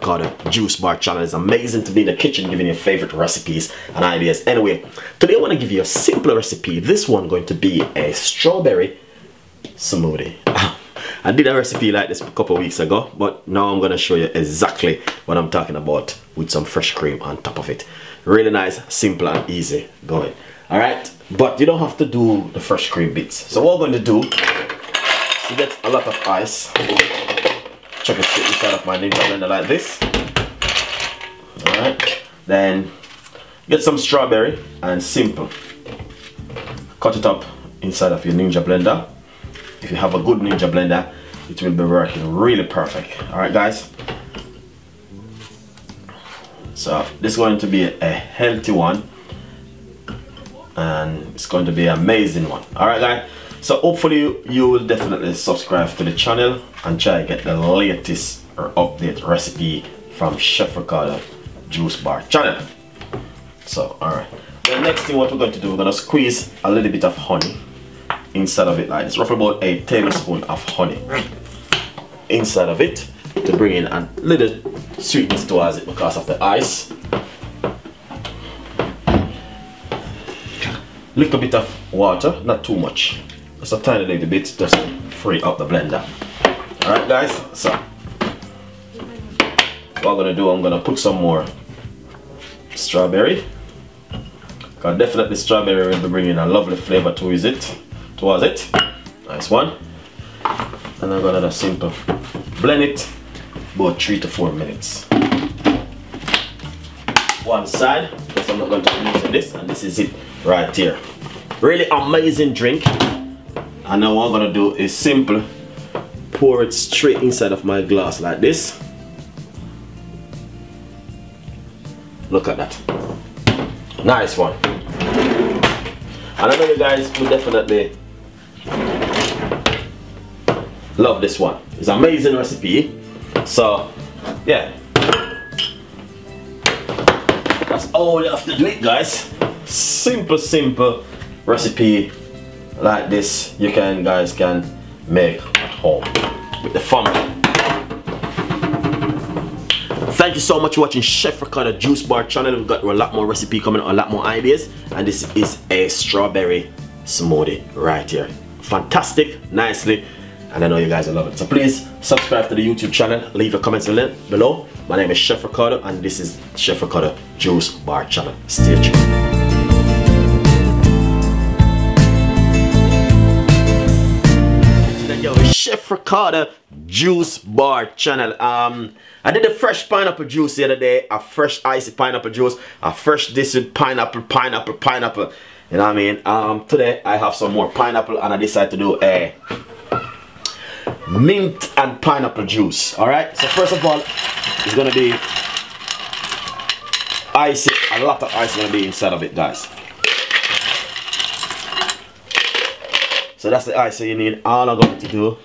Ricardo Juice Bar channel. It's amazing to be in the kitchen giving you favorite recipes and ideas. Anyway, today I want to give you a simple recipe. This one going to be a strawberry smoothie. I did a recipe like this a couple of weeks ago, but now I'm going to show you exactly what I'm talking about with some fresh cream on top of it. Really nice, simple and easy going. Alright, but you don't have to do the fresh cream bits. So what we're going to do is to get a lot of ice. Chuck it straight inside of my ninja blender like this. Alright, then get some strawberry and simple. Cut it up inside of your ninja blender. If you have a good ninja blender, it will be working really perfect. Alright guys, so this is going to be a healthy one and it's going to be an amazing one. Alright guys, so hopefully you will definitely subscribe to the channel and try to get the latest or update recipe from Chef Ricardo Juice Bar channel. So alright, the next thing what we're going to do, we're going to squeeze a little bit of honey inside of it like this, roughly about a tablespoon of honey inside of it to bring in a little sweetness towards it because of the ice. Little bit of water, not too much, just a tiny little bit, just to free up the blender. Alright guys, so what I'm gonna do, I'm gonna put some more strawberry, because definitely strawberry will be bringing a lovely flavor towards it. Nice one. And I'm gonna just simple blend it about 3 to 4 minutes. One side, because I'm not going to be using this, and this is it right here. Really amazing drink. And now what I'm gonna do is simple pour it straight inside of my glass like this. Look at that. Nice one. And I know you guys will definitely love this one. It's an amazing recipe. So yeah, that's all you have to do it guys. Simple recipe like this you guys can make at home with the family. Thank you so much for watching Chef Ricardo Juice Bar channel. We've got a lot more recipe coming, a lot more ideas, and this is a strawberry smoothie right here. Fantastic, nicely, and I know you guys will love it. So please subscribe to the YouTube channel, leave your comments below. My name is Chef Ricardo and this is Chef Ricardo Juice Bar channel. Stay tuned. Chef Ricardo Juice Bar channel. I did a fresh pineapple juice the other day, a fresh icy pineapple juice, a fresh this with pineapple. You know what I mean? Today I have some more pineapple and I decided to do a mint and pineapple juice. Alright, so first of all, it's gonna be icy, a lot of ice gonna be inside of it, guys. So that's the ice you need. All I'm going to do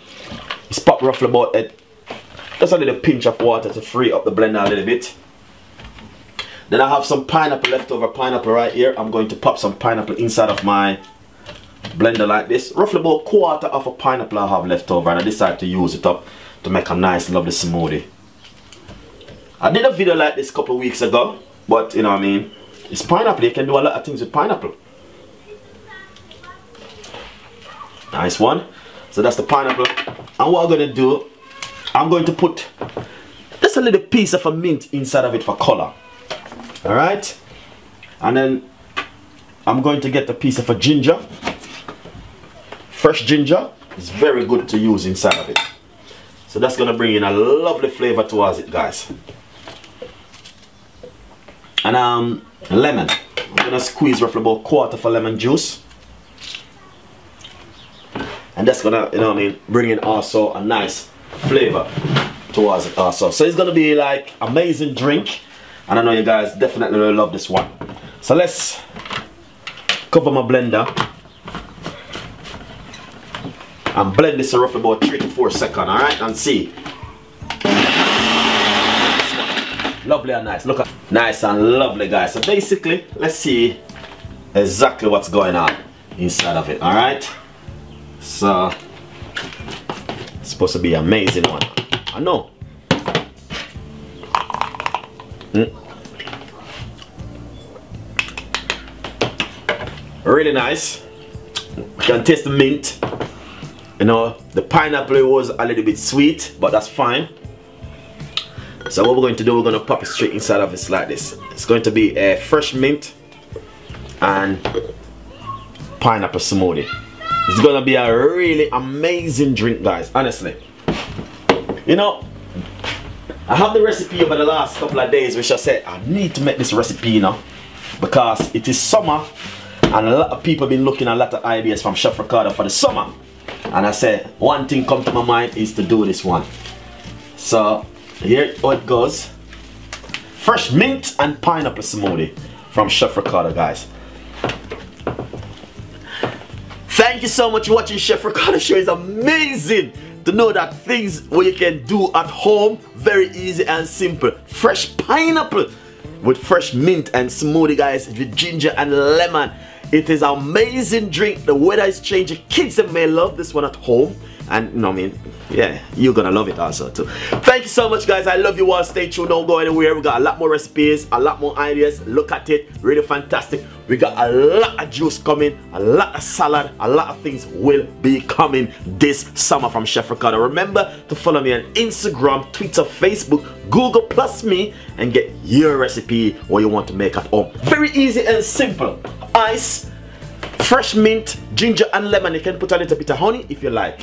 is pop roughly about just a little pinch of water to free up the blender a little bit. Then I have some pineapple, leftover pineapple right here. I'm going to pop some pineapple inside of my blender like this. Roughly about quarter of a pineapple I have left over, and I decided to use it up to make a nice lovely smoothie. I did a video like this a couple of weeks ago, but you know what I mean, it's pineapple, you can do a lot of things with pineapple. Nice one. So that's the pineapple, and what I'm going to do, I'm going to put just a little piece of a mint inside of it for color. Alright, and then I'm going to get a piece of a ginger. Fresh ginger is very good to use inside of it. So that's going to bring in a lovely flavor towards it, guys. And lemon. I'm going to squeeze roughly about quarter of a lemon juice. And that's going to, you know what I mean, bring in also a nice flavor towards it also. So it's going to be like amazing drink. And I know you guys definitely will love this one. So let's cover my blender and blend this roughly about 3 to 4 seconds, alright? And see. Lovely and nice. Look at nice and lovely, guys. So basically, let's see exactly what's going on inside of it, alright? So it's supposed to be an amazing one. I know. Really nice. You can taste the mint. You know, the pineapple was a little bit sweet, but that's fine. So what we're going to do, we're going to pop it straight inside of it like this. It's going to be a fresh mint and pineapple smoothie. It's going to be a really amazing drink, guys, honestly. You know, I have the recipe over the last couple of days, which I said I need to make this recipe, you know, because it is summer and a lot of people have been looking at a lot of ideas from Chef Ricardo for the summer. And I said, one thing come to my mind is to do this one. So here how it goes. Fresh mint and pineapple smoothie from Chef Ricardo, guys. Thank you so much for watching Chef Ricardo show. It's amazing to know that things what you can do at home, very easy and simple. Fresh pineapple with fresh mint and smoothie, guys, with ginger and lemon. It is an amazing drink. The weather is changing. Kids may love this one at home. And you know what I mean? Yeah, you're gonna love it also too. Thank you so much, guys. I love you all. Stay tuned, don't go anywhere. We got a lot more recipes, a lot more ideas. Look at it, really fantastic. We got a lot of juice coming, a lot of salad, a lot of things will be coming this summer from Chef Ricardo. Remember to follow me on Instagram, Twitter, Facebook, Google plus me, and get your recipe what you want to make at home. Very easy and simple. Ice, fresh mint, ginger and lemon. You can put a little bit of honey if you like.